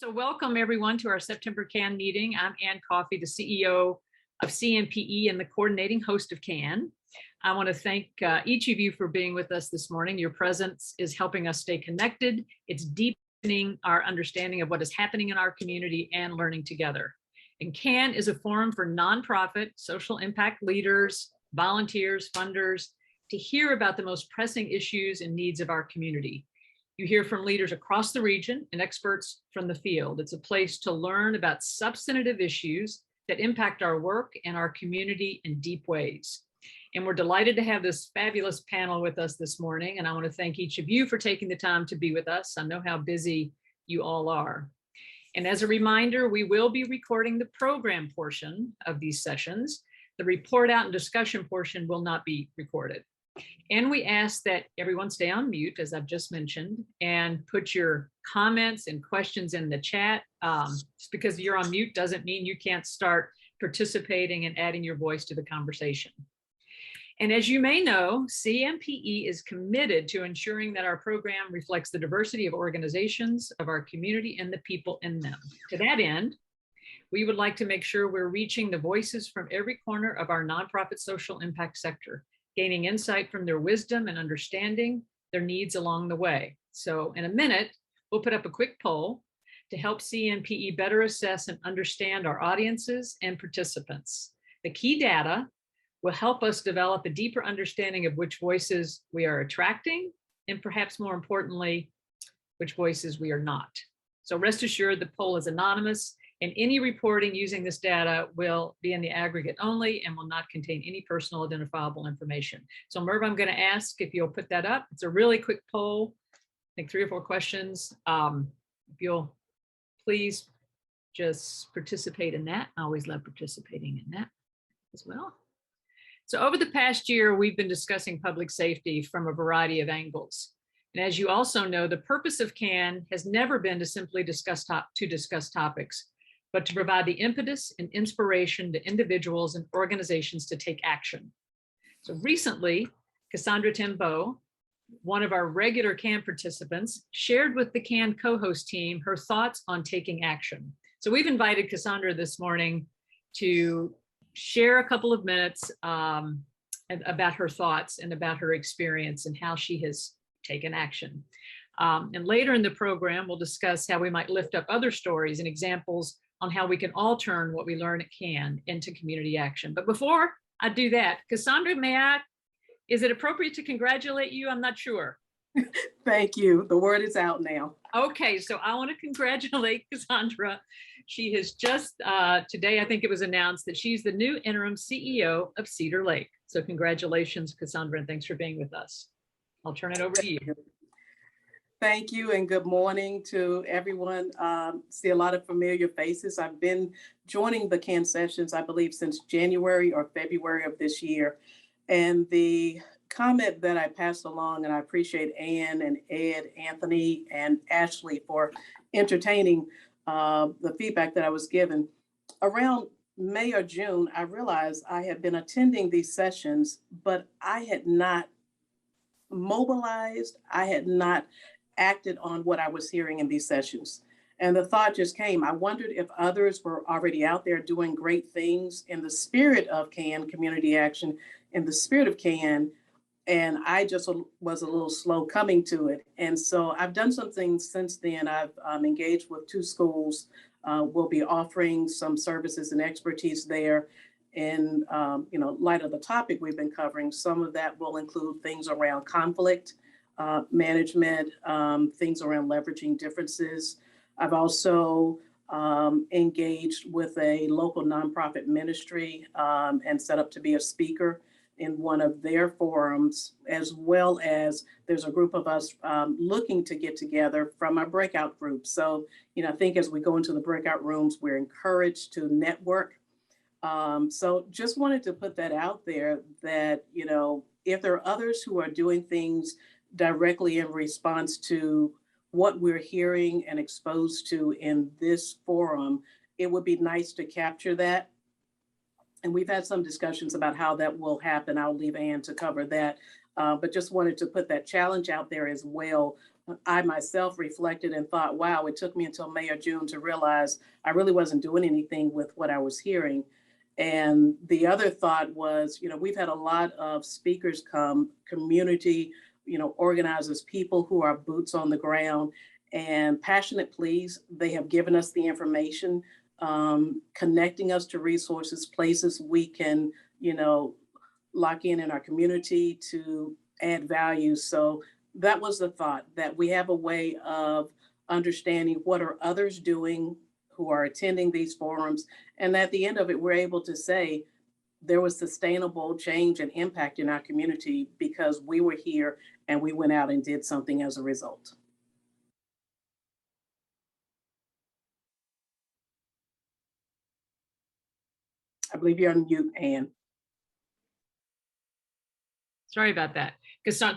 So welcome everyone to our September CAN meeting. I'm Ann Coffey, the CEO of CMPE and the coordinating host of CAN. I want to thank each of you for being with us this morning. Your presence is helping us stay connected. It's deepening our understanding of what is happening in our community and learning together. And CAN is a forum for nonprofit, social impact leaders, volunteers, funders, to hear about the most pressing issues and needs of our community. You hear from leaders across the region and experts from the field. It's a place to learn about substantive issues that impact our work and our community in deep ways. And we're delighted to have this fabulous panel with us this morning. And I want to thank each of you for taking the time to be with us. I know how busy you all are. And as a reminder, we will be recording the program portion of these sessions. The report out and discussion portion will not be recorded. And we ask that everyone stay on mute, as I've just mentioned, and put your comments and questions in the chat. Just because you're on mute doesn't mean you can't start participating and adding your voice to the conversation. And as you may know, CMPE is committed to ensuring that our program reflects the diversity of organizations of our community and the people in them. To that end, we would like to make sure we're reaching the voices from every corner of our nonprofit social impact sector, gaining insight from their wisdom and understanding their needs along the way. So in a minute, we'll put up a quick poll to help CMPE better assess and understand our audiences and participants. The key data will help us develop a deeper understanding of which voices we are attracting, and perhaps more importantly, which voices we are not. So rest assured, the poll is anonymous, and any reporting using this data will be in the aggregate only and will not contain any personal identifiable information. So Merv, I'm going to ask if you'll put that up. It's a really quick poll, I think 3 or 4 questions. If you'll please just participate in that. I always love participating in that as well. So over the past year, we've been discussing public safety from a variety of angles. And as you also know, the purpose of CAN has never been to simply discuss topics, but to provide the impetus and inspiration to individuals and organizations to take action. So recently, Cassandra Timbo, one of our regular CAN participants, shared with the CAN co-host team her thoughts on taking action. So we've invited Cassandra this morning to share a couple of minutes about her thoughts and about her experience and how she has taken action. And later in the program, we'll discuss how we might lift up other stories and examples on how we can all turn what we learn at CAN into community action. But before I do that, Cassandra, is it appropriate to congratulate you? I'm not sure. Thank you. The word is out now. Okay, so I want to congratulate Cassandra. She has just, today I think it was announced that she's the new interim CEO of Cedar Lake. So congratulations, Cassandra, and thanks for being with us. I'll turn it over to you. Thank you, and good morning to everyone. See a lot of familiar faces. I've been joining the CAN sessions, I believe, since January or February of this year. And the comment that I passed along, and I appreciate Ann and Ed, Anthony, and Ashley for entertaining the feedback that I was given. Around May or June, I realized I had been attending these sessions, but I had not mobilized, I had not acted on what I was hearing in these sessions. And the thought just came, I wondered if others were already out there doing great things in the spirit of CAN, community action, in the spirit of CAN, and I just was a little slow coming to it. And so I've done some things since then. I've engaged with 2 schools. We'll be offering some services and expertise there. In light of the topic we've been covering, some of that will include things around conflict management, things around leveraging differences. I've also engaged with a local nonprofit ministry and set up to be a speaker in one of their forums, as well as there's a group of us looking to get together from our breakout group. So, I think as we go into the breakout rooms, we're encouraged to network. So just wanted to put that out there that, if there are others who are doing things directly in response to what we're hearing and exposed to in this forum, it would be nice to capture that. And we've had some discussions about how that will happen. I'll leave Ann to cover that but just wanted to put that challenge out there as well. I myself reflected and thought, wow, it took me until May or June to realize I really wasn't doing anything with what I was hearing. And the other thought was, we've had a lot of speakers come, community, organizers, people who are boots on the ground and passionate pleas. They have given us the information, connecting us to resources, places we can, lock in our community to add value. So that was the thought, that we have a way of understanding what are others doing who are attending these forums. And at the end of it, we're able to say there was sustainable change and impact in our community because we were here and we went out and did something as a result. I believe you're on mute, Anne. Sorry about that.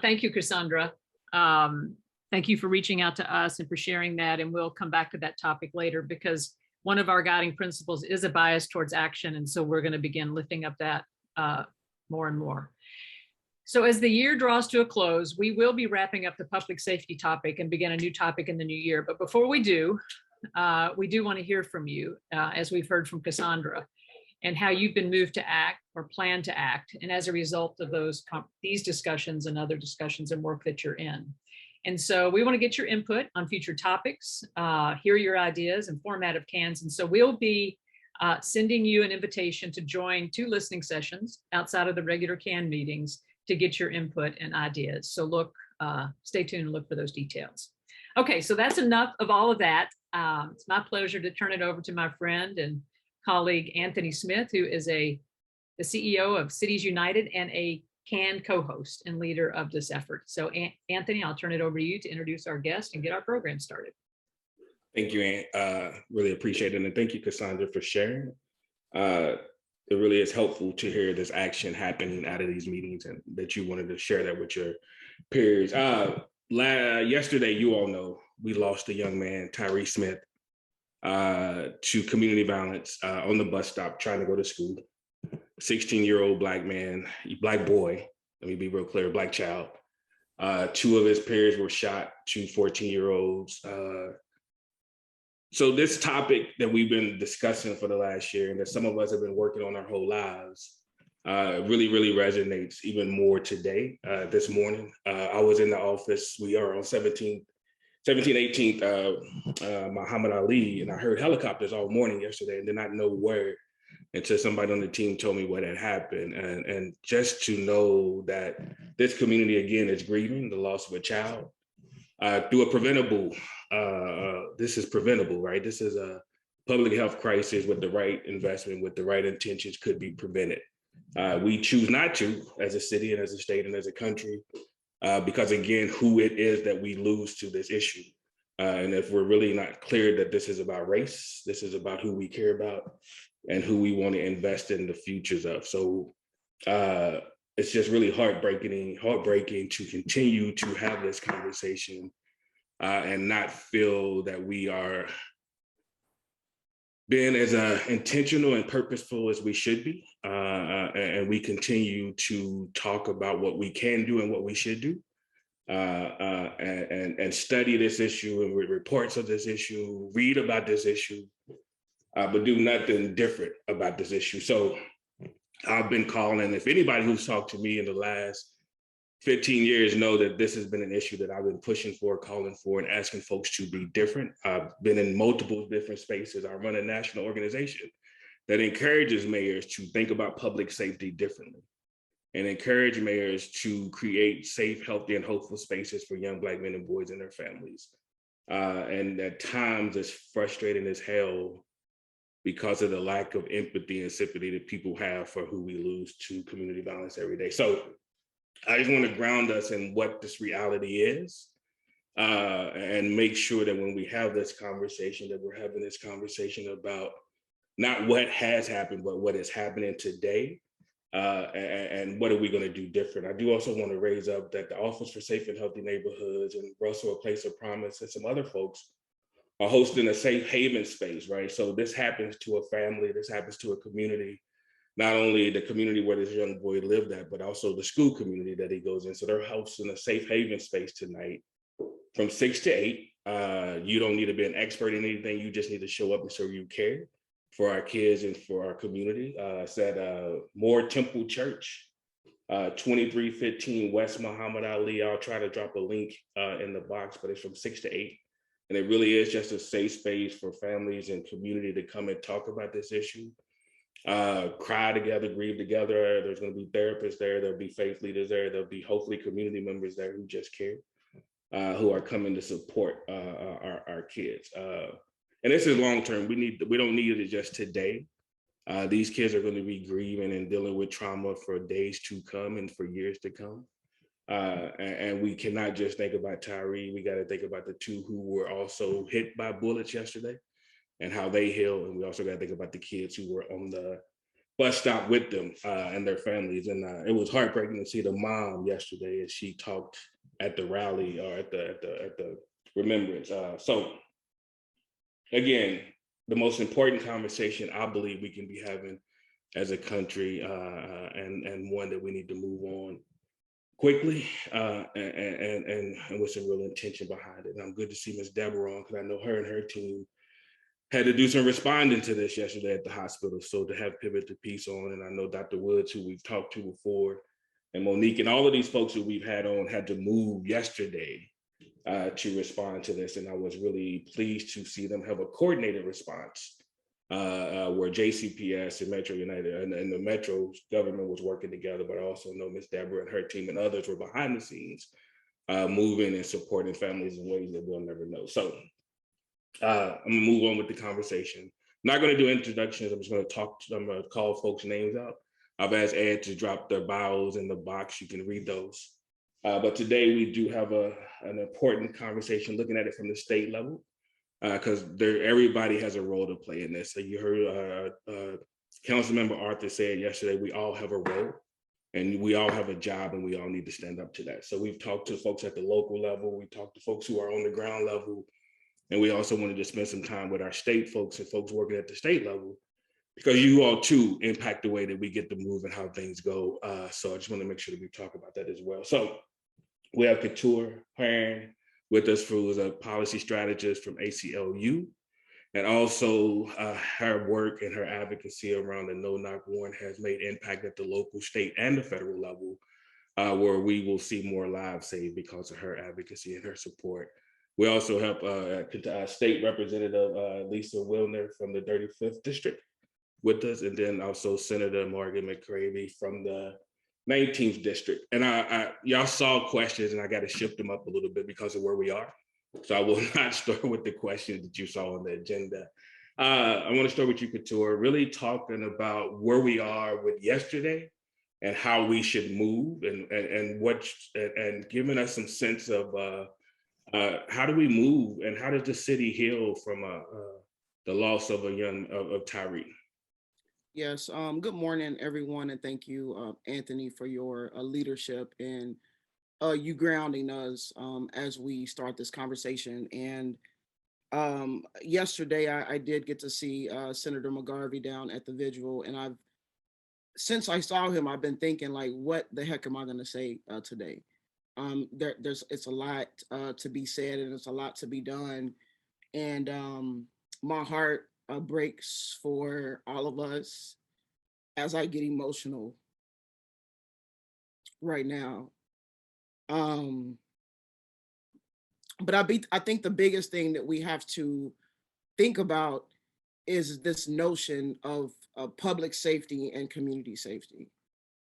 Thank you, Cassandra. Thank you for reaching out to us and for sharing that. And we'll come back to that topic later because one of our guiding principles is a bias towards action. And so we're going to begin lifting up that more and more. So as the year draws to a close, we will be wrapping up the public safety topic and begin a new topic in the new year. But before we do want to hear from you, as we've heard from Cassandra, and how you've been moved to act or plan to act. And as a result of these discussions and other discussions and work that you're in. And so we want to get your input on future topics, hear your ideas and format of cans. And so we'll be sending you an invitation to join 2 listening sessions outside of the regular CAN meetings to get your input and ideas. So stay tuned and look for those details. Okay, so that's enough of all of that. It's my pleasure to turn it over to my friend and colleague Anthony Smith, who is the CEO of Cities United and a CAN co-host and leader of this effort. So Anthony, I'll turn it over to you to introduce our guest and get our program started. Thank you, Ann. Really appreciate it. And thank you, Cassandra, for sharing. It really is helpful to hear this action happening out of these meetings and that you wanted to share that with your peers. Yesterday, you all know, we lost a young man, Tyree Smith, to community violence on the bus stop trying to go to school. 16-year-old Black man, Black boy, let me be real clear, Black child. 2 of his peers were shot, 2 14-year-olds. So this topic that we've been discussing for the last year and that some of us have been working on our whole lives really, really resonates even more today. This morning, I was in the office. We are on 17th, 18th, Muhammad Ali, and I heard helicopters all morning yesterday and did not know where until somebody on the team told me what had happened. And just to know that this community, again, is grieving the loss of a child through a preventable, this is preventable, right? This is a public health crisis with the right investment, with the right intentions could be prevented. We choose not to as a city and as a state and as a country because again, who it is that we lose to this issue. And if we're really not clear that this is about race, this is about who we care about and who we want to invest in the futures of. So it's just really heartbreaking to continue to have this conversation and not feel that we are being as intentional and purposeful as we should be. And we continue to talk about what we can do and what we should do. And study this issue and read reports of this issue, read about this issue, but do nothing different about this issue. So I've been calling, if anybody who's talked to me in the last 15 years know that this has been an issue that I've been pushing for, calling for, and asking folks to be different. I've been in multiple different spaces. I run a national organization that encourages mayors to think about public safety differently and encourage mayors to create safe, healthy, and hopeful spaces for young Black men and boys and their families. And at times it's frustrating as hell because of the lack of empathy and sympathy that people have for who we lose to community violence every day. So I just want to ground us in what this reality is and make sure that when we have this conversation, that we're having this conversation about not what has happened, but what is happening today. And what are we going to do different? I do also want to raise up that the Office for Safe and Healthy Neighborhoods and Russell, A Place of Promise, and some other folks are hosting a safe haven space, right? So this happens to a family, this happens to a community. not only the community where this young boy lived at, but also the school community that he goes in. So they're hosting a safe haven space tonight from 6 to 8. You don't need to be an expert in anything. You just need to show up and show you care for our kids and for our community. It's at Moore Temple Church, 2315 West Muhammad Ali. I'll try to drop a link in the box, but it's from 6 to 8. And it really is just a safe space for families and community to come and talk about this issue, cry together, grieve together. There's going to be therapists there. There'll be faith leaders there. There'll be hopefully community members there who just care, who are coming to support our kids. And this is long-term. We don't need it just today. These kids are going to be grieving and dealing with trauma for days to come and for years to come. And we cannot just think about Tyree. We got to think about the two who were also hit by bullets yesterday and how they heal. And we also got to think about the kids who were on the bus stop with them and their families. And it was heartbreaking to see the mom yesterday as she talked at the rally or at the remembrance. So again, the most important conversation I believe we can be having as a country, and one that we need to move on quickly and with some real intention behind it. And I'm good to see Ms. Deborah on, because I know her and her team had to do some responding to this yesterday at the hospital. So to have Pivot to Peace on, and I know Dr. Woods, who we've talked to before, and Monique, and all of these folks who we've had on had to move yesterday to respond to this. And I was really pleased to see them have a coordinated response where JCPS and Metro United and the Metro government was working together, but I also know Ms. Deborah and her team and others were behind the scenes moving and supporting families in ways that we'll never know. So I'm gonna move on with the conversation. I'm not gonna do introductions. I'm just I'm gonna call folks' names out. I've asked Ed to drop their bios in the box. You can read those. But today we do have an important conversation looking at it from the state level, because everybody has a role to play in this. So you heard Councilmember Arthur say it yesterday, we all have a role and we all have a job and we all need to stand up to that. So we've talked to folks at the local level, we talked to folks who are on the ground level, and we also wanted to spend some time with our state folks and folks working at the state level, because you all too impact the way that we get to move and how things go. So I just want to make sure that we talk about that as well. So we have Couture Hearn with us, who is a policy strategist from ACLU. And also her work and her advocacy around the no-knock warrant has made impact at the local, state, and the federal level, where we will see more lives saved because of her advocacy and her support. We also have State Representative Lisa Wilner from the 35th District with us, and then also Senator Morgan McCravey from the 19th District. And y'all saw questions, and I got to shift them up a little bit because of where we are. So I will not start with the questions that you saw on the agenda. I want to start with you, Couture, really talking about where we are with yesterday and how we should move, and giving us some sense of how do we move and how does the city heal from the loss of of Tyree? Yes, good morning, everyone, and thank you, Anthony, for your leadership and you grounding us as we start this conversation. And yesterday, I did get to see Senator McGarvey down at the vigil, and since I saw him, I've been thinking, like, what the heck am I going to say today? It's a lot to be said, and it's a lot to be done, and my heart breaks for all of us as I get emotional right now. But I think the biggest thing that we have to think about is this notion of public safety and community safety.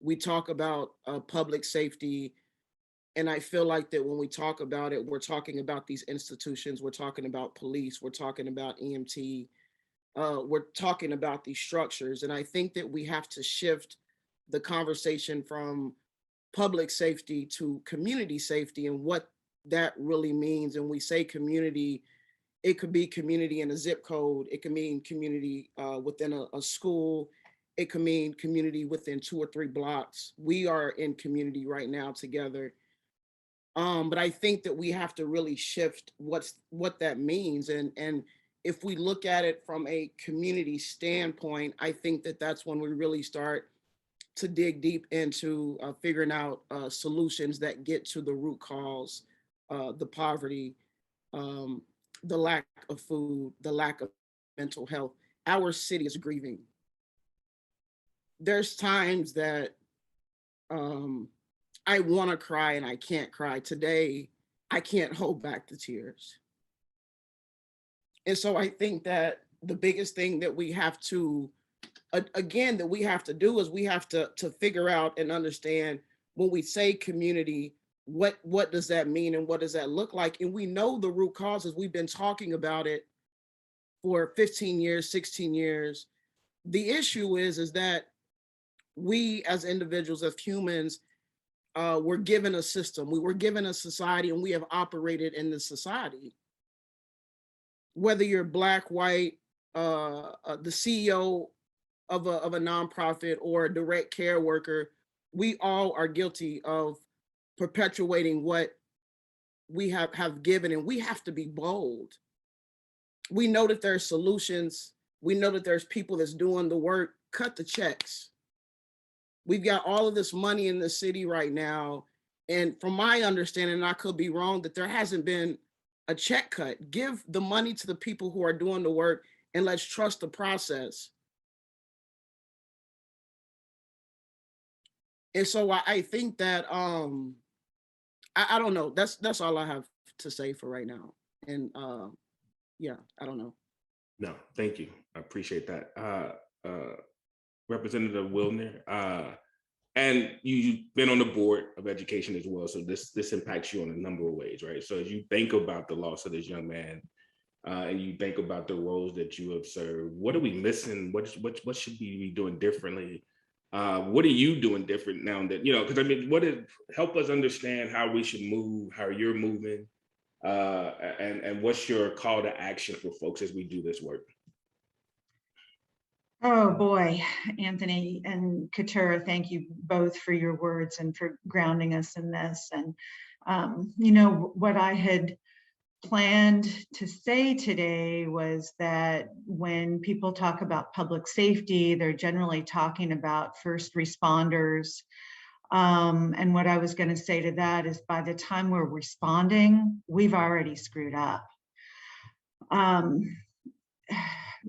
We talk about public safety, and I feel like that when we talk about it, we're talking about these institutions, we're talking about police, we're talking about EMT, we're talking about these structures. And I think that we have to shift the conversation from public safety to community safety and what that really means. And we say community, it could be community in a zip code, it could mean community within a school, it could mean community within 2 or 3 blocks. We are in community right now together. But I think that we have to really shift what that means. And if we look at it from a community standpoint, I think that that's when we really start to dig deep into figuring out solutions that get to the root cause, the poverty, the lack of food, the lack of mental health. Our city is grieving. There's times that I want to cry and I can't cry. Today, I can't hold back the tears. And so I think that the biggest thing that we have to, again, that we have to do is we have to figure out and understand when we say community, what does that mean and what does that look like? And we know the root causes. We've been talking about it for 15 years, 16 years. The issue is that we as individuals, as humans, were given a system, we were given a society, and we have operated in the society. Whether you're Black, white, the CEO of a nonprofit or a direct care worker, we all are guilty of perpetuating what we have given, and we have to be bold. We know that there's solutions. We know that there's people that's doing the work. Cut the checks. We've got all of this money in the city right now. And from my understanding, and I could be wrong, that there hasn't been a check cut. Give the money to the people who are doing the work, and let's trust the process. And so I think that I don't know. That's all I have to say for right now. And yeah, I don't know. No, thank you. I appreciate that. Representative Wilner, and you've been on the board of education as well. So this impacts you in a number of ways, right? So as you think about the loss of this young man, and you think about the roles that you have served, what are we missing? What should we be doing differently? What are you doing different now that, because I mean, help us understand how we should move, how you're moving, and what's your call to action for folks as we do this work? Oh boy, Anthony and Katura, thank you both for your words and for grounding us in this. And what I had planned to say today was that when people talk about public safety, they're generally talking about first responders. And what I was going to say to that is, by the time we're responding, we've already screwed up.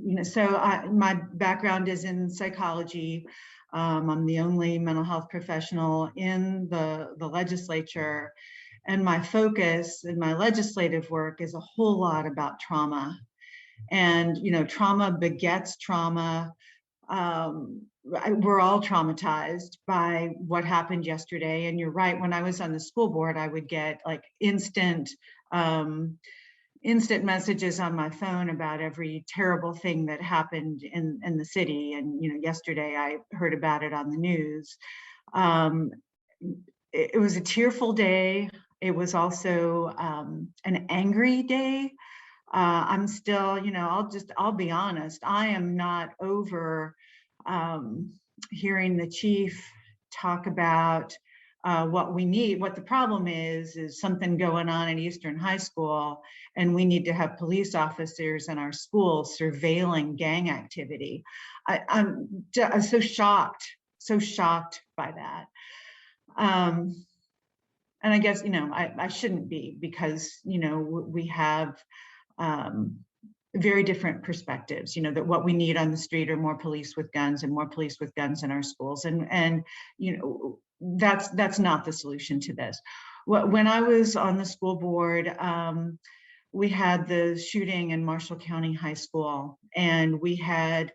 My background is in psychology. I'm the only mental health professional in the legislature. And my focus in my legislative work is a whole lot about trauma. And, trauma begets trauma. We're all traumatized by what happened yesterday. And you're right, when I was on the school board, I would get like instant messages on my phone about every terrible thing that happened in the city. And, yesterday I heard about it on the news. It was a tearful day. It was also an angry day. I'm still, I'll be honest, I am not over hearing the chief talk about what we need. What the problem is something going on in Eastern High School, and we need to have police officers in our schools surveilling gang activity. I'm so shocked by that. And I guess, I shouldn't be, because, we have very different perspectives, that what we need on the street are more police with guns and more police with guns in our schools. And that's not the solution to this. When I was on the school board, we had the shooting in Marshall County High School, and we had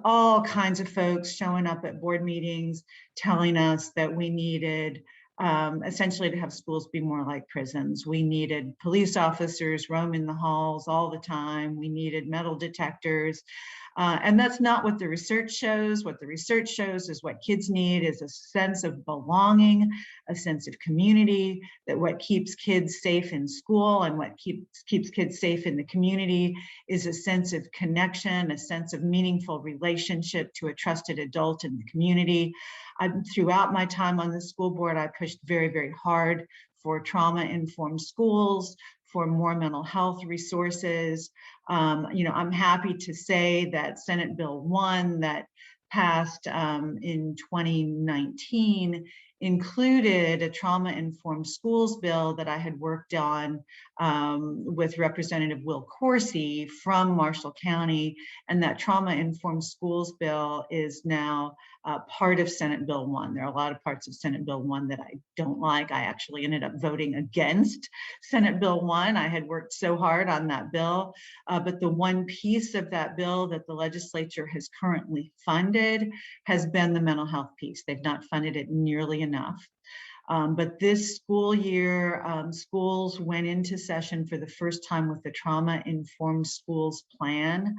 all kinds of folks showing up at board meetings telling us that we needed essentially to have schools be more like prisons. We needed police officers roaming the halls all the time. We needed metal detectors. And that's not what the research shows. What the research shows is what kids need is a sense of belonging, a sense of community, that what keeps kids safe in school and what keeps kids safe in the community is a sense of connection, a sense of meaningful relationship to a trusted adult in the community. Throughout my time on the school board, I pushed very, very hard for trauma-informed schools, for more mental health resources. I'm happy to say that Senate Bill 1 that passed in 2019 included a trauma-informed schools bill that I had worked on with Representative Will Coursey from Marshall County. And that trauma-informed schools bill is now part of Senate Bill 1. There are a lot of parts of Senate Bill 1 that I don't like. I actually ended up voting against Senate Bill 1. I had worked so hard on that bill, but the one piece of that bill that the legislature has currently funded has been the mental health piece. They've not funded it nearly enough. But this school year, schools went into session for the first time with the trauma-informed schools plan.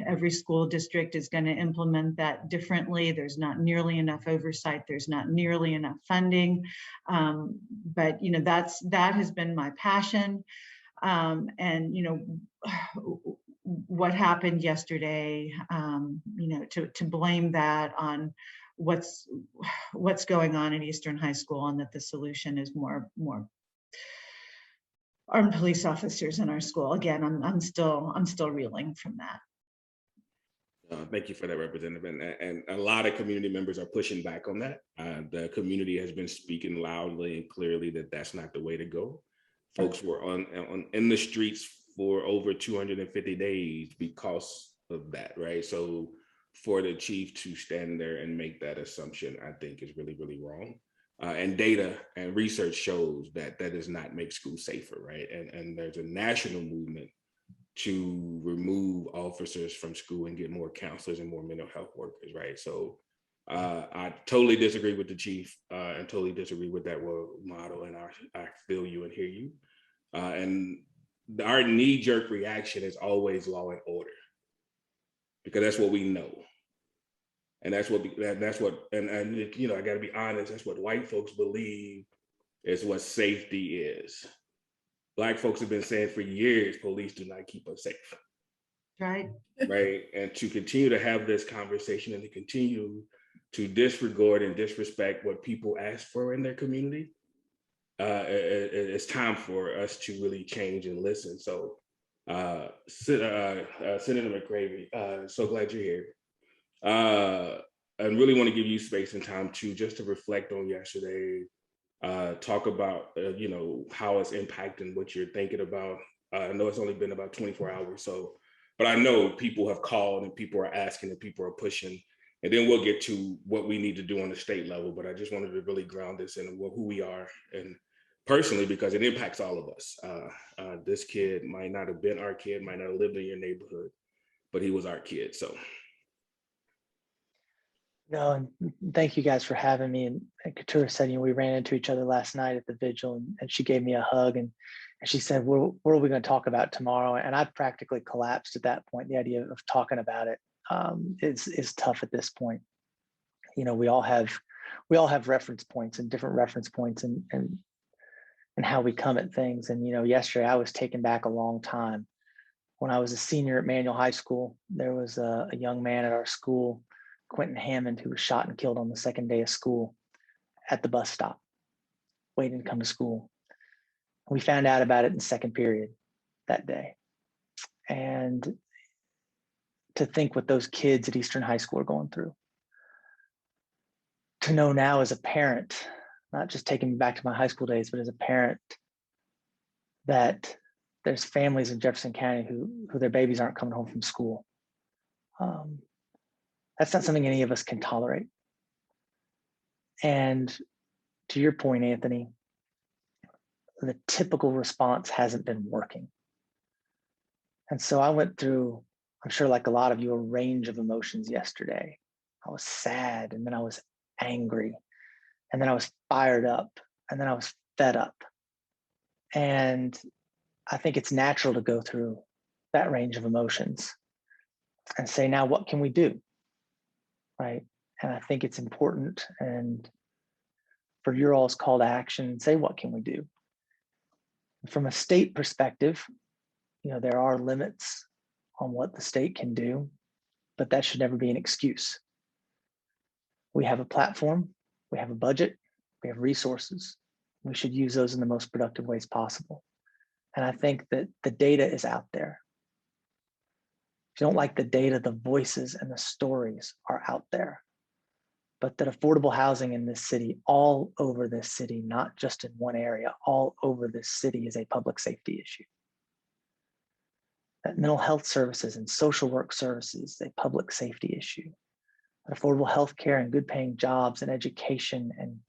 Every school district is going to implement that differently. There's not nearly enough oversight. There's not nearly enough funding. But that has been my passion. What happened yesterday, to blame that on what's going on at Eastern High School, and that the solution is more armed police officers in our school. Again, I'm still reeling from that. Thank you for that, Representative. And a lot of community members are pushing back on that. The community has been speaking loudly and clearly that that's not the way to go. Folks were in the streets for over 250 days because of that, right? So for the chief to stand there and make that assumption, I think is really, really wrong. And data and research shows that that does not make schools safer, right? And there's a national movement to remove officers from school and get more counselors and more mental health workers, right? So I totally disagree with the chief and totally disagree with that role model, and I feel you and hear you. And our knee-jerk reaction is always law and order, because that's what we know. And I gotta be honest, that's what white folks believe is what safety is. Black folks have been saying for years, police do not keep us safe. Right. Right. And to continue to have this conversation and to continue to disregard and disrespect what people ask for in their community, it's time for us to really change and listen. So Senator McCravy, so glad you're here. I really want to give you space and time just to reflect on yesterday, talk about, how it's impacting what you're thinking about. I know it's only been about 24 hours, but I know people have called and people are asking and people are pushing, and then we'll get to what we need to do on the state level. But I just wanted to really ground this in who we are, and personally, because it impacts all of us. This kid might not have been our kid, might not have lived in your neighborhood, but he was our kid, so. No, and thank you guys for having me. And Katura said, we ran into each other last night at the vigil, and she gave me a hug, and she said, what are we going to talk about tomorrow? And I practically collapsed at that point. The idea of talking about it is tough at this point. We all have reference points and different reference points and how we come at things. And yesterday I was taken back a long time. When I was a senior at Manual High School, there was a young man at our school, Quentin Hammond, who was shot and killed on the second day of school at the bus stop, waiting to come to school. We found out about it in second period that day. And to think what those kids at Eastern High School are going through. To know now as a parent, not just taking me back to my high school days, but as a parent, that there's families in Jefferson County who their babies aren't coming home from school. That's not something any of us can tolerate. And to your point, Anthony, the typical response hasn't been working. And so I went through, I'm sure like a lot of you, a range of emotions yesterday. I was sad, and then I was angry, and then I was fired up, and then I was fed up. And I think it's natural to go through that range of emotions and say, now what can we do? Right. And I think it's important, and for your all's call to action, say, what can we do? From a state perspective, there are limits on what the state can do, but that should never be an excuse. We have a platform, we have a budget, we have resources. We should use those in the most productive ways possible. And I think that the data is out there. If you don't like the data, the voices and the stories are out there. But that affordable housing in this city, all over this city, not just in one area, all over this city is a public safety issue. That mental health services and social work services is a public safety issue. That affordable health care and good paying jobs and education and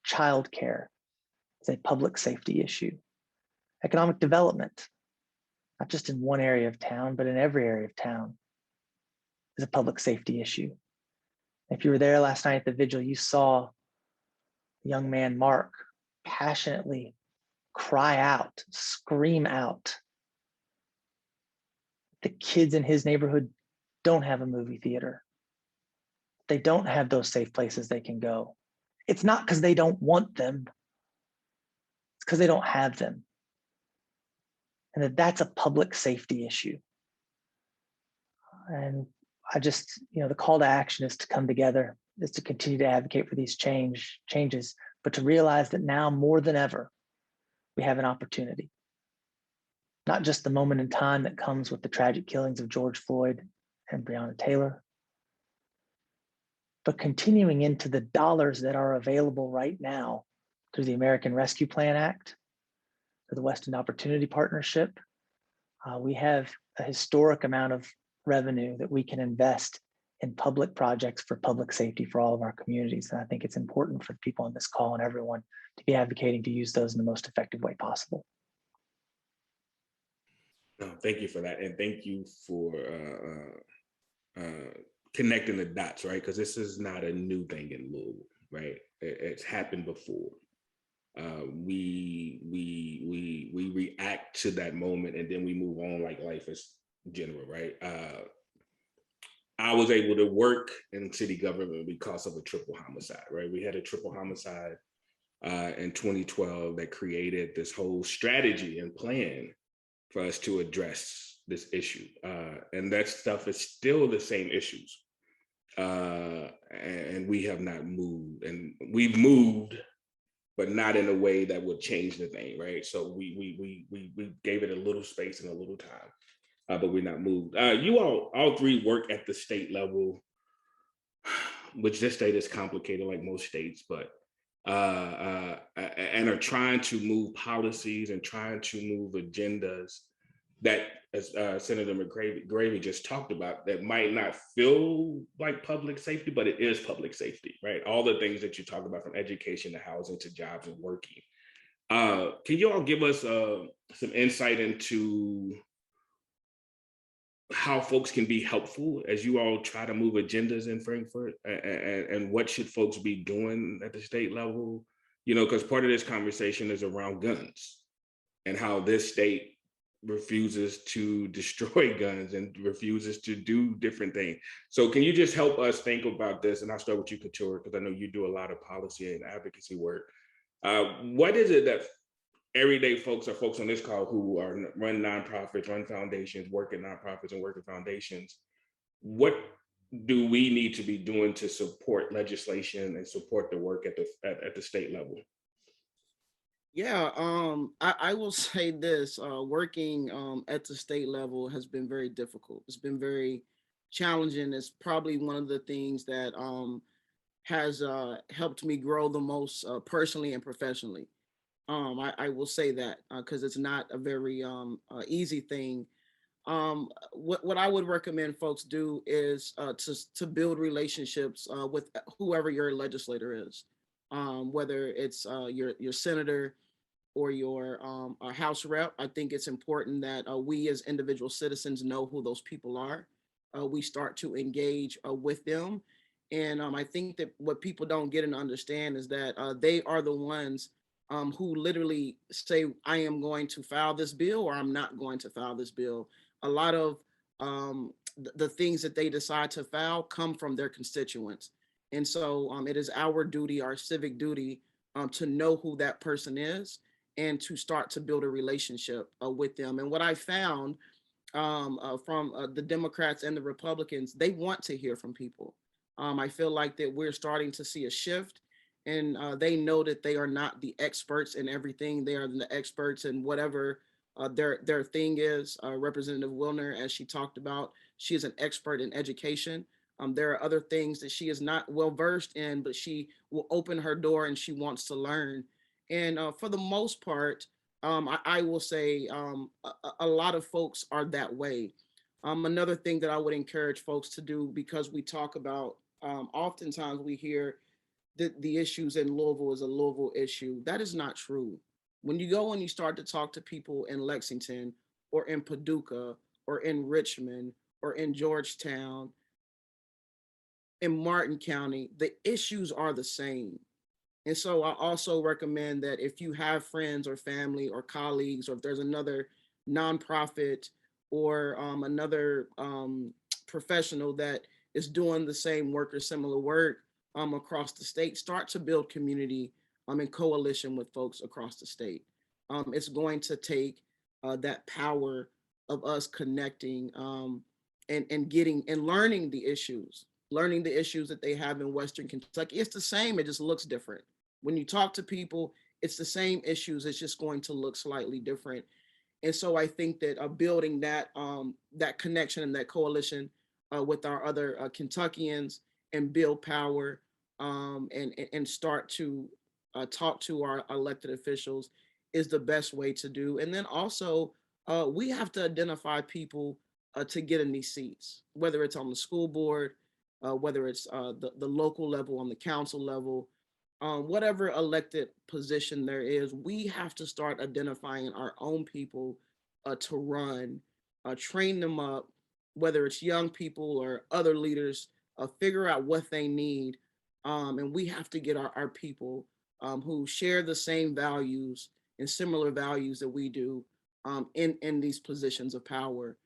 childcare is a public safety issue. Economic development, not just in one area of town, but in every area of town, is a public safety issue. If you were there last night at the vigil, you saw the young man, Mark, passionately cry out, scream out. The kids in his neighborhood don't have a movie theater. They don't have those safe places they can go. It's not because they don't want them. It's because they don't have them. And that's a public safety issue. And I just, the call to action is to come together, is to continue to advocate for these changes, but to realize that now more than ever, we have an opportunity. Not just the moment in time that comes with the tragic killings of George Floyd and Breonna Taylor, but continuing into the dollars that are available right now through the American Rescue Plan Act, through the Western Opportunity Partnership. We have a historic amount of revenue that we can invest in public projects for public safety for all of our communities. And I think it's important for people on this call and everyone to be advocating to use those in the most effective way possible. No, thank you for that. And thank you for connecting the dots, right? Because this is not a new thing in Louisville, right? It's happened before. We react to that moment and then we move on like life is general, right? I was able to work in city government because of a triple homicide, right? We had a triple homicide in 2012 that created this whole strategy and plan for us to address this issue. And that stuff is still the same issues. And we have not moved, and we've moved, but not in a way that would change the thing, right? So we gave it a little space and a little time, but we're not moved. You all three work at the state level, which this state is complicated like most states, but and are trying to move policies and trying to move agendas that, as Senator McGravy just talked about, that might not feel like public safety, but it is public safety, right? All the things that you talk about, from education to housing to jobs and working. Can you all give us some insight into how folks can be helpful as you all try to move agendas in Frankfurt, and what should folks be doing at the state level? Because part of this conversation is around guns and how this state refuses to destroy guns and refuses to do different things. So can you just help us think about this? And I'll start with you, Couture, because I know you do a lot of policy and advocacy work. What is it that everyday folks or folks on this call who run nonprofits, run foundations, work at nonprofits and work at foundations, what do we need to be doing to support legislation and support the work at the state level? Yeah, I will say this, working at the state level has been very difficult. It's been very challenging. It's probably one of the things that has helped me grow the most personally and professionally. I will say that because it's not a very easy thing. What I would recommend folks do is to build relationships with whoever your legislator is, whether it's your senator or your House rep. I think it's important that we as individual citizens know who those people are. We start to engage with them. And I think that what people don't get and understand is that they are the ones who literally say, I am going to file this bill or I'm not going to file this bill. A lot of the things that they decide to file come from their constituents. And so it is our duty, our civic duty, to know who that person is and to start to build a relationship with them. And what I found from the Democrats and the Republicans, they want to hear from people. I feel like that we're starting to see a shift, and they know that they are not the experts in everything. They are the experts in whatever their thing is, Representative Wilner, as she talked about, she is an expert in education. There are other things that she is not well versed in, but she will open her door and she wants to learn. And for the most part, I will say a lot of folks are that way. Another thing that I would encourage folks to do, because we talk about, oftentimes we hear that the issues in Louisville is a Louisville issue. That is not true. When you go and you start to talk to people in Lexington or in Paducah or in Richmond or in Georgetown, in Martin County, the issues are the same. And so I also recommend that if you have friends or family or colleagues, or if there's another nonprofit or another professional that is doing the same work or similar work across the state, start to build community in coalition with folks across the state. It's going to take that power of us connecting and getting and learning the issues that they have in Western Kentucky. It's the same, it just looks different. When you talk to people, it's the same issues, it's just going to look slightly different. And so I think that building that that connection and that coalition with our other Kentuckians and build power and start to talk to our elected officials is the best way to do. And then also we have to identify people to get in these seats, whether it's on the school board, whether it's the local level, on the council level, whatever elected position there is, we have to start identifying our own people to run, train them up, whether it's young people or other leaders, figure out what they need. And we have to get our people who share the same values and similar values that we do in these positions of power.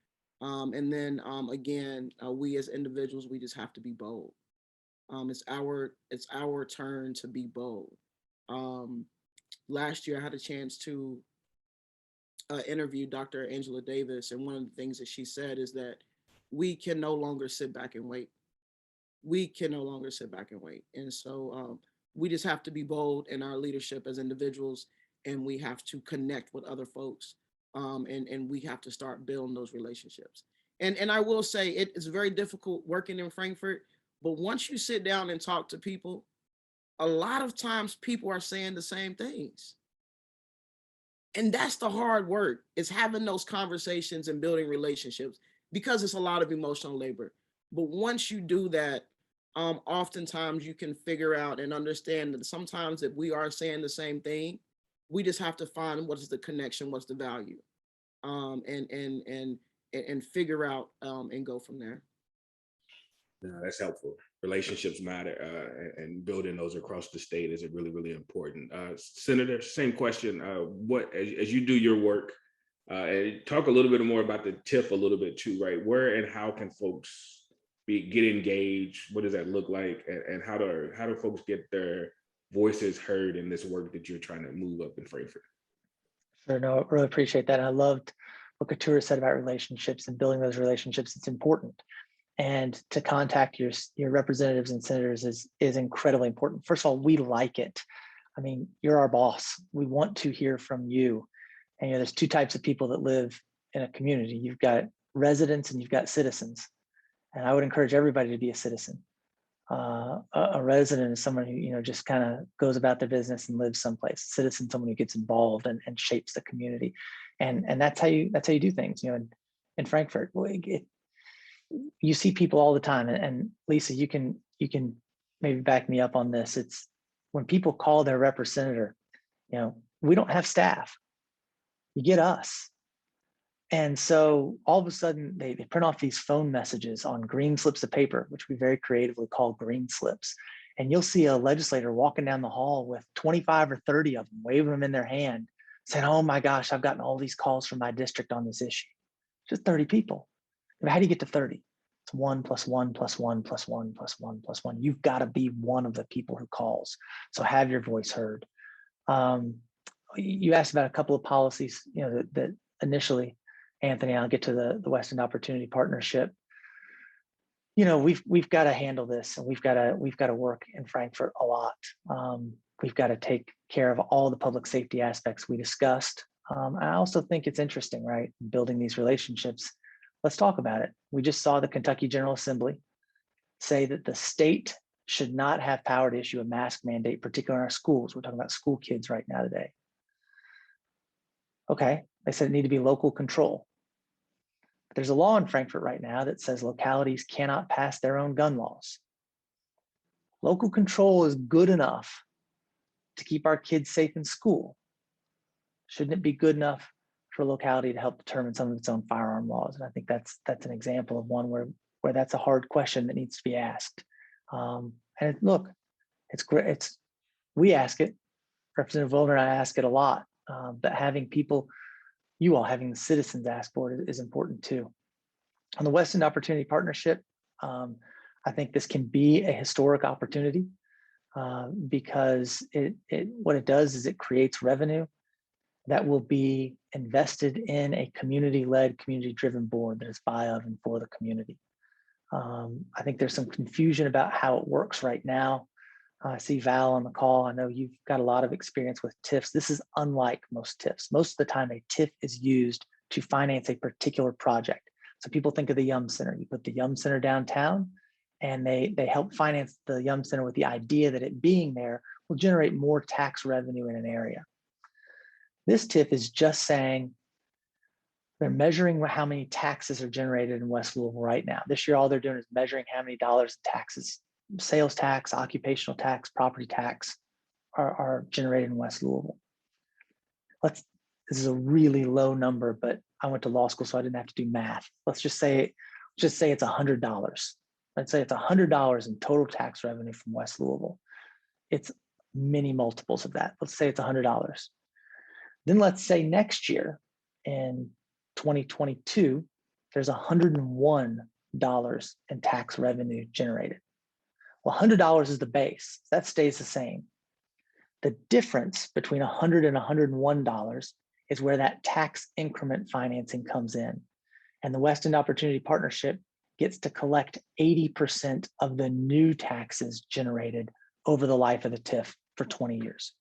And then again, we as individuals, we just have to be bold. It's our turn to be bold. Last year, I had a chance to interview Dr. Angela Davis, and one of the things that she said is that we can no longer sit back and wait. We can no longer sit back and wait. And so we just have to be bold in our leadership as individuals, and we have to connect with other folks, and we have to start building those relationships. And I will say it's very difficult working in Frankfort, but once you sit down and talk to people, a lot of times people are saying the same things. And that's the hard work, is having those conversations and building relationships, because it's a lot of emotional labor. But once you do that, oftentimes you can figure out and understand that sometimes if we are saying the same thing, we just have to find what is the connection, what's the value, and figure out and go from there. No, that's helpful. Relationships matter, and building those across the state is really, really important. Senator, same question. What, as you do your work, talk a little bit more about the TIF a little bit too, right? Where and how can folks get engaged? What does that look like? And how do folks get their voices heard in this work that you're trying to move up in Frankfort? Sure, no, I really appreciate that. I loved what Katura said about relationships and building those relationships. It's important. And to contact your representatives and senators is incredibly important. First of all, we like it. I mean, you're our boss. We want to hear from you. And there's two types of people that live in a community. You've got residents and you've got citizens. And I would encourage everybody to be a citizen. A resident is someone who just kind of goes about their business and lives someplace. A citizen, someone who gets involved and shapes the community. And that's how you do things. In Frankfort, you see people all the time, and Lisa, you can maybe back me up on this. It's when people call their representative, we don't have staff. You get us. And so all of a sudden they print off these phone messages on green slips of paper, which we very creatively call green slips. And you'll see a legislator walking down the hall with 25 or 30 of them, waving them in their hand, saying, oh my gosh, I've gotten all these calls from my district on this issue. Just 30 people. How do you get to 30? It's 1 + 1 + 1 + 1 + 1 + 1. You've got to be one of the people who calls. So have your voice heard. You asked about a couple of policies, that initially, Anthony, I'll get to the West End Opportunity Partnership. We've got to handle this, and we've got to work in Frankfort a lot. We've got to take care of all the public safety aspects we discussed. I also think it's interesting, right? Building these relationships. Let's talk about it. We just saw the Kentucky General Assembly say that the state should not have power to issue a mask mandate, particularly in our schools. We're talking about school kids right now today. Okay, they said it needed to be local control. But there's a law in Frankfurt right now that says localities cannot pass their own gun laws. Local control is good enough to keep our kids safe in school. Shouldn't it be good enough for a locality to help determine some of its own firearm laws? And I think that's an example of one where that's a hard question that needs to be asked. Look, it's great. We ask it. Representative Wilder and I ask it a lot. But having people, you all having the citizens ask for it is important too. On the West End Opportunity Partnership, I think this can be a historic opportunity because what it does is it creates revenue that will be invested in a community-led, community-driven board that is by, of, and for the community. I think there's some confusion about how it works right now. I see Val on the call. I know you've got a lot of experience with TIFs. This is unlike most TIFs. Most of the time, a TIF is used to finance a particular project. So people think of the Yum Center. You put the Yum Center downtown, and they help finance the Yum Center with the idea that it being there will generate more tax revenue in an area. This TIF is just saying they're measuring how many taxes are generated in West Louisville right now. This year, all they're doing is measuring how many dollars in taxes, sales tax, occupational tax, property tax are generated in West Louisville. This is a really low number, but I went to law school, so I didn't have to do math. Let's just say it's $100. Let's say it's $100 in total tax revenue from West Louisville. It's many multiples of that. Let's say it's $100. Then let's say next year in 2022, there's $101 in tax revenue generated. Well, $100 is the base. That stays the same. The difference between $100 and $101 is where that tax increment financing comes in. And the West End Opportunity Partnership gets to collect 80% of the new taxes generated over the life of the TIF for 20 years.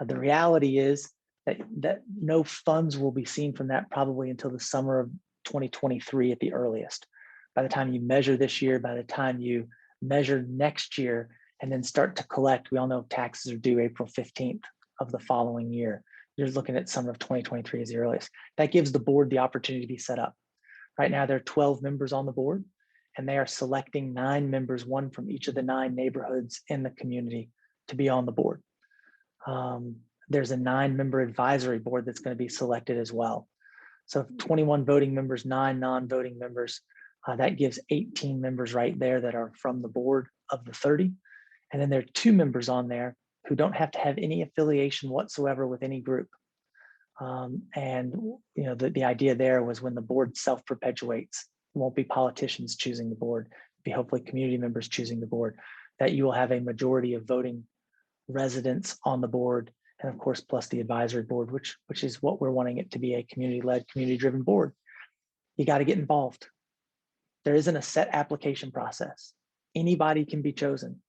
The reality is that no funds will be seen from that probably until the summer of 2023 at the earliest. By the time you measure this year, by the time you measure next year, and then start to collect, we all know taxes are due April 15th of the following year. You're looking at summer of 2023 as the earliest. That gives the board the opportunity to be set up. Right now, there are 12 members on the board, and they are selecting 9 members, one from each of the 9 neighborhoods in the community, to be on the board. There's a 9-member advisory board that's going to be selected as well. So 21 voting members, 9 non-voting members. That gives 18 members right there that are from the board of the 30. And then there are 2 members on there who don't have to have any affiliation whatsoever with any group. And you know, the idea there was when the board self-perpetuates, it won't be politicians choosing the board, it'll be hopefully community members choosing the board, that you will have a majority of voting residents on the board, and of course, plus the advisory board, which is what we're wanting it to be, a community-led, community-driven board. You got to get involved. There isn't a set application process. Anybody can be chosen.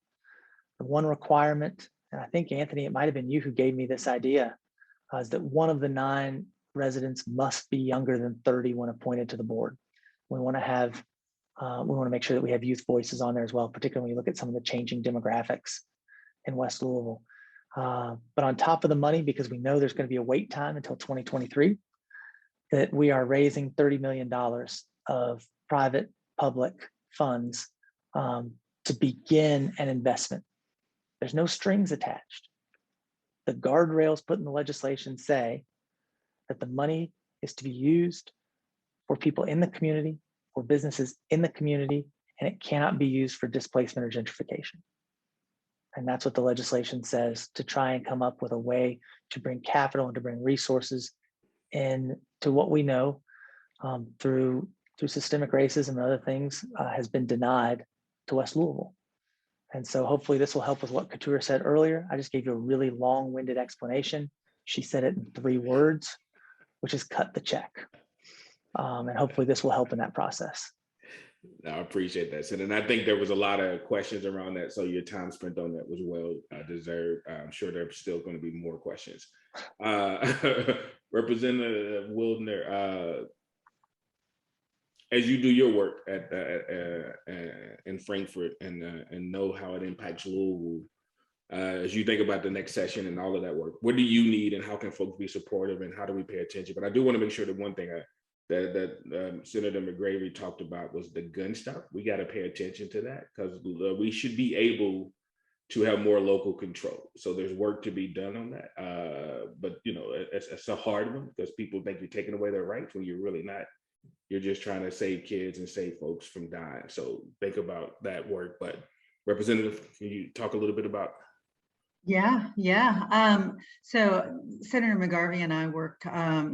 The one requirement, and I think, Anthony, it might have been you who gave me this idea, is that one of the 9 residents must be younger than 30 when appointed to the board. We want to make sure that we have youth voices on there as well, particularly when you look at some of the changing demographics in West Louisville. But on top of the money, because we know there's going to be a wait time until 2023, that we are raising $30 million of private public funds to begin an investment. There's no strings attached. The guardrails put in the legislation say that the money is to be used for people in the community, for businesses in the community, and it cannot be used for displacement or gentrification. And that's what the legislation says, to try and come up with a way to bring capital and to bring resources in to what we know through systemic racism and other things has been denied to West Louisville. And so hopefully this will help with what Katura said earlier. I just gave you a really long-winded explanation. She said it in 3 words, which is cut the check. And hopefully this will help in that process. No, I appreciate that, Sid. And I think there was a lot of questions around that. So your time spent on that was well deserved. I'm sure there's still going to be more questions. Representative Wildner, as you do your work at in Frankfurt and know how it impacts Louisville, as you think about the next session and all of that work, what do you need and how can folks be supportive and how do we pay attention? But I do want to make sure that one thing that Senator McGravy talked about was the gun stuff. We got to pay attention to that because we should be able to have more local control. So there's work to be done on that. But you know, it's a hard one because people think you're taking away their rights when you're really not. You're just trying to save kids and save folks from dying. So think about that work. But Representative, can you talk a little bit about? Yeah. So Senator McGarvey and I work,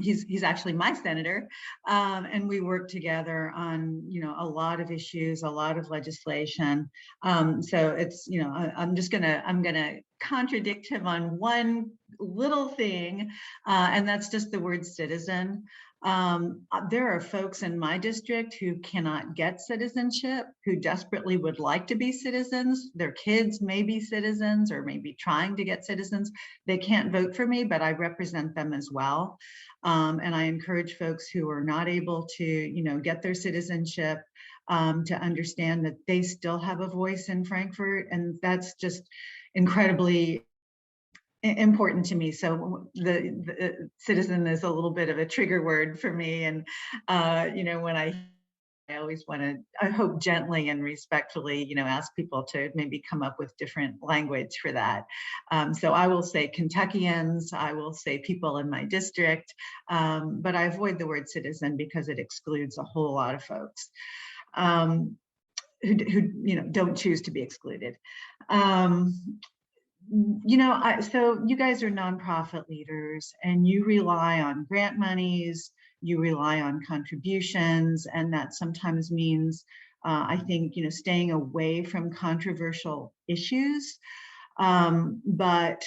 he's actually my senator, and we work together on, a lot of issues, a lot of legislation. So it's, I'm gonna contradict him on one little thing, and that's just the word citizen. There are folks in my district who cannot get citizenship, who desperately would like to be citizens. Their kids may be citizens or may be trying to get citizens. They can't vote for me, but I represent them as well. And I encourage folks who are not able to, get their citizenship to understand that they still have a voice in Frankfurt. And that's just incredibly important to me. So the citizen is a little bit of a trigger word for me. And, when I always want to, I hope gently and respectfully, ask people to maybe come up with different language for that. So I will say Kentuckians, I will say people in my district, but I avoid the word citizen because it excludes a whole lot of folks who don't choose to be excluded. So you guys are nonprofit leaders and you rely on grant monies, you rely on contributions, and that sometimes means, I think, staying away from controversial issues. But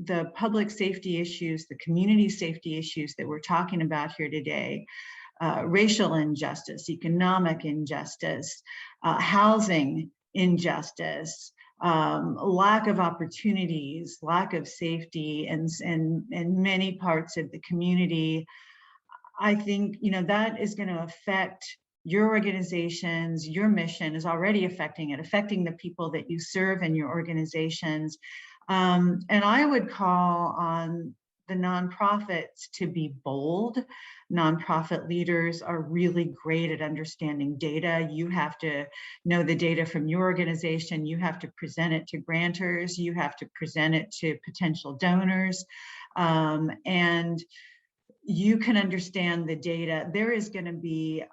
the public safety issues, the community safety issues that we're talking about here today, racial injustice, economic injustice, housing injustice, lack of opportunities, lack of safety in many parts of the community. I think, that is going to affect your organizations. Your mission is already affecting the people that you serve in your organizations. And I would call on the nonprofits to be bold. Nonprofit leaders are really great at understanding data. You have to know the data from your organization. You have to present it to grantors. You have to present it to potential donors. And you can understand the data. There is going to be,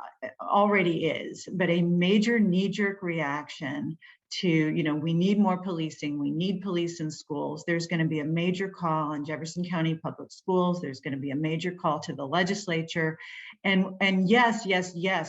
already is, but a major knee-jerk reaction to, we need more policing. We need police in schools. There's going to be a major call in Jefferson County Public Schools. There's going to be a major call to the legislature. And yes,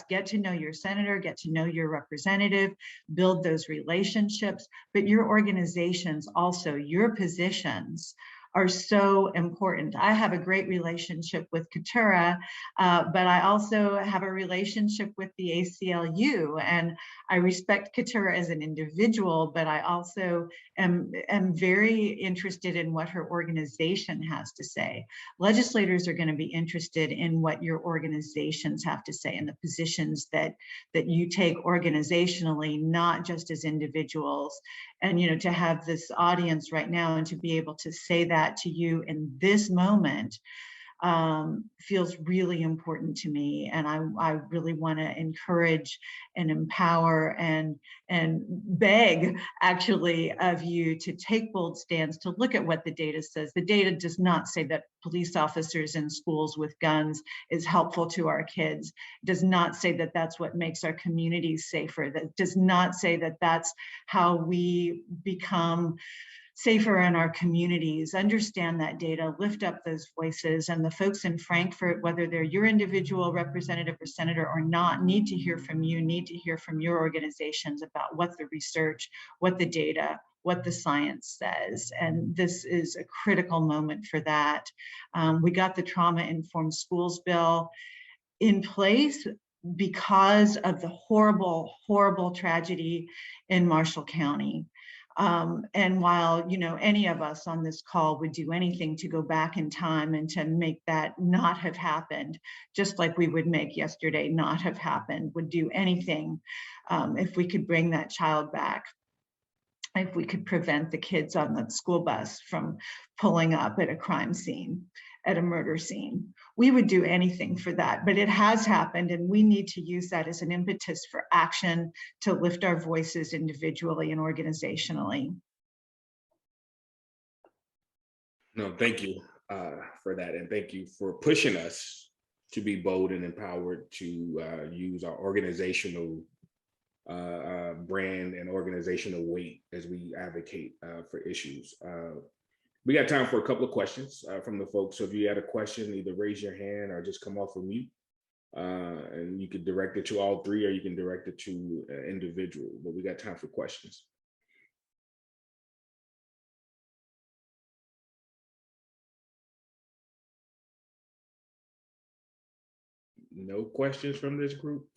get to know your senator, get to know your representative, build those relationships, but your organizations also, your positions are so important. I have a great relationship with Keturah, but I also have a relationship with the ACLU, and I respect Keturah as an individual, but I also am very interested in what her organization has to say. Legislators are going to be interested in what your organizations have to say and the positions that you take organizationally, not just as individuals. And to have this audience right now and to be able to say that to you in this moment feels really important to me. And I really want to encourage and empower and beg actually of you to take bold stands, to look at what the data says. The data does not say that police officers in schools with guns is helpful to our kids. It does not say that that's what makes our communities safer. That does not say that that's how we become safer in our communities. Understand that data, lift up those voices, and the folks in Frankfurt, whether they're your individual representative or senator or not, need to hear from you, need to hear from your organizations about what the research, what the data, what the science says. And this is a critical moment for that. We got the Trauma-Informed Schools bill in place, because of the horrible, horrible tragedy in Marshall County. And while, you know, any of us on this call would do anything to go back in time and to make that not have happened, just like we would make yesterday not have happened, would do anything if we could bring that child back. If we could prevent the kids on the school bus from pulling up at a crime scene, at a murder scene, we would do anything for that. But it has happened, and we need to use that as an impetus for action to lift our voices individually and organizationally. No, thank you for that. And thank you for pushing us to be bold and empowered to use our organizational brand and organizational weight as we advocate for issues. We got time for a couple of questions from the folks. So if you had a question, either raise your hand or just come off of mute. And you could direct it to all three, or you can direct it to an individual, but we got time for questions. No questions from this group?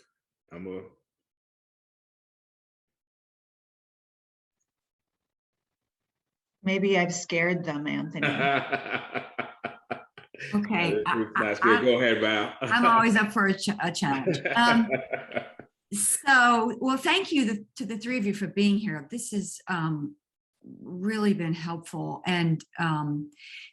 Maybe I've scared them, Anthony. Okay. Go ahead, Val. I'm always up for a challenge. So, well, thank you to the three of you for being here. This has really been helpful. And,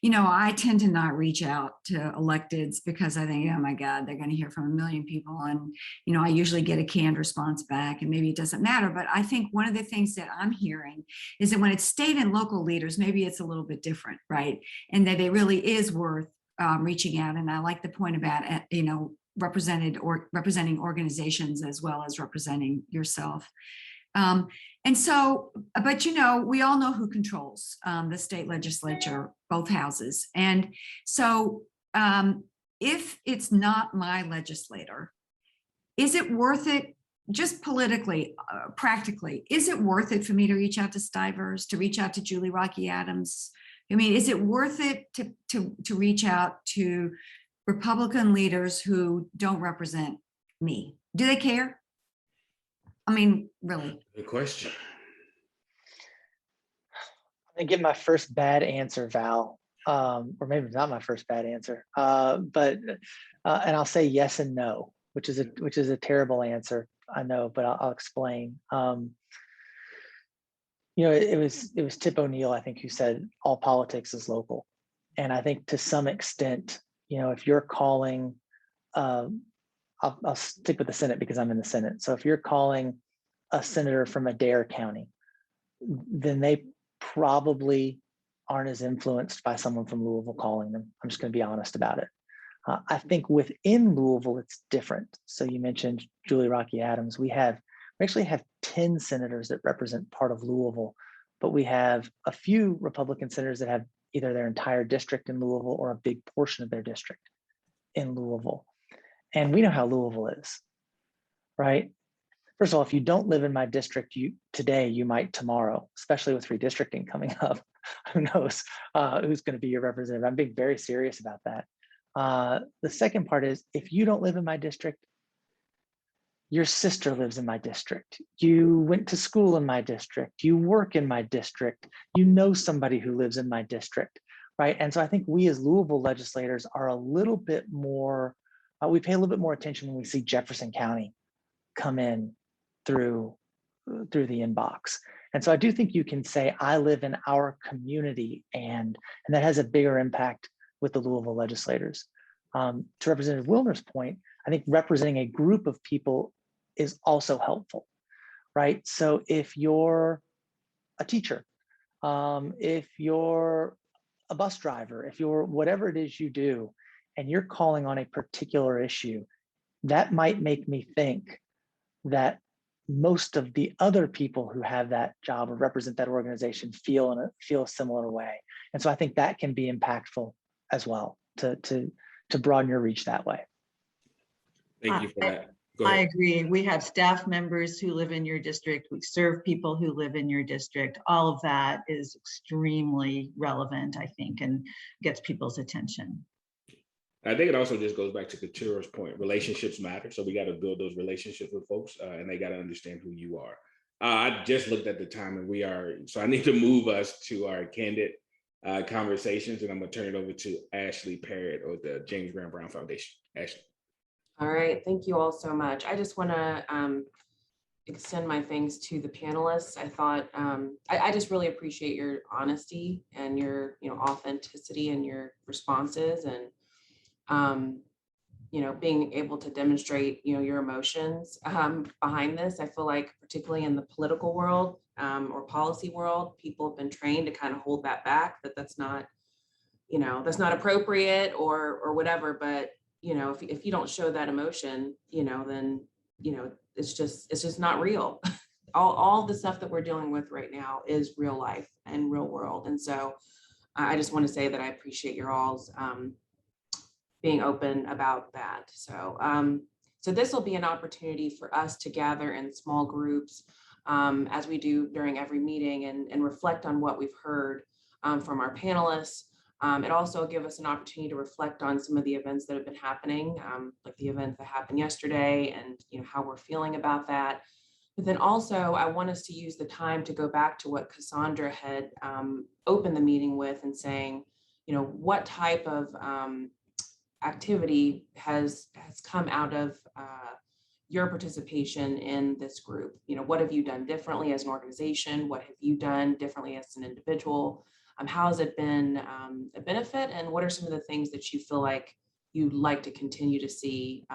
you know, I tend to not reach out to electeds because I think, oh my God, they're going to hear from a million people. And, you know, I usually get a canned response back and maybe it doesn't matter. But I think one of the things that I'm hearing is that when it's state and local leaders, maybe it's a little bit different, right? And that it really is worth reaching out. And I like the point about, you know, representing organizations as well as representing yourself. And so, but you know, we all know who controls the state legislature, both houses. And so if it's not my legislator, is it worth it, just politically, practically, is it worth it for me to reach out to Stivers, to reach out to Julie Rocky Adams? I mean, is it worth it to reach out to Republican leaders who don't represent me? Do they care? I mean, really. Good question. I'm gonna give my first bad answer, Val, or maybe not my first bad answer, but and I'll say yes and no, which is a terrible answer, I know, but I'll explain. You know, it was Tip O'Neill, I think, who said all politics is local, and I think to some extent, you know, if you're calling, I'll stick with the Senate because I'm in the Senate. So if you're calling a senator from Adair County, then they probably aren't as influenced by someone from Louisville calling them. I'm just going to be honest about it. I think within Louisville, it's different. So you mentioned Julie Rocky Adams. We actually have 10 senators that represent part of Louisville, but we have a few Republican senators that have either their entire district in Louisville or a big portion of their district in Louisville. And we know how Louisville is, right? First of all, if you don't live in my district today, you might tomorrow, especially with redistricting coming up. Who knows who's going to be your representative? I'm being very serious about that. The second part is, if you don't live in my district, your sister lives in my district. You went to school in my district. You work in my district. You know somebody who lives in my district, right? And so I think we as Louisville legislators are a little bit more, we pay a little bit more attention when we see Jefferson County come in through the inbox. And so I do think you can say, I live in our community, and that has a bigger impact with the Louisville legislators. To Representative Wilner's point, I think representing a group of people is also helpful, right? So if you're a teacher, if you're a bus driver, if you're whatever it is you do, and you're calling on a particular issue, that might make me think that most of the other people who have that job or represent that organization feel a similar way. And so I think that can be impactful as well to broaden your reach that way. Thank you for that. Go I ahead. agree. We have staff members who live in your district. We serve people who live in your district. All of that is extremely relevant, I think, and gets people's attention. I think it also just goes back to Katura's point. Relationships matter. So we got to build those relationships with folks and they got to understand who you are. I just looked at the time and so I need to move us to our candid conversations, and I'm going to turn it over to Ashley Parrott of the James Graham Brown Foundation. Ashley. All right, thank you all so much. I just want to extend my thanks to the panelists. I thought, I just really appreciate your honesty and your, authenticity and your responses, and, being able to demonstrate, your emotions behind this. I feel like particularly in the political world or policy world, people have been trained to kind of hold that back, that's not, that's not appropriate or whatever. But, if you don't show that emotion, then, it's just not real. all the stuff that we're dealing with right now is real life and real world. And so I just want to say that I appreciate your all's being open about that. So this will be an opportunity for us to gather in small groups as we do during every meeting and reflect on what we've heard from our panelists. It also give us an opportunity to reflect on some of the events that have been happening, like the event that happened yesterday, and how we're feeling about that. But then also, I want us to use the time to go back to what Cassandra had opened the meeting with, and saying, what type of activity has come out of your participation in this group. What have you done differently as an organization? What have you done differently as an individual? How has it been a benefit? And what are some of the things that you feel like you'd like to continue to see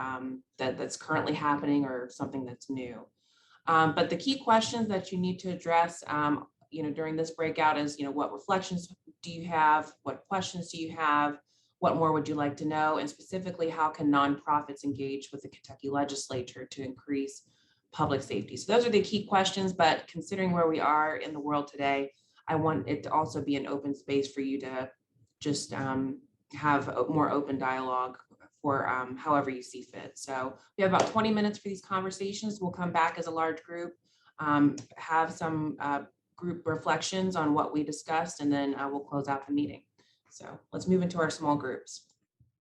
that's currently happening, or something that's new? But the key questions that you need to address during this breakout is, what reflections do you have? What questions do you have? What more would you like to know? And specifically, how can nonprofits engage with the Kentucky legislature to increase public safety? So those are the key questions, but considering where we are in the world today, I want it to also be an open space for you to just have a more open dialogue for however you see fit. So we have about 20 minutes for these conversations. We'll come back as a large group, have some group reflections on what we discussed, and then we'll close out the meeting. So let's move into our small groups.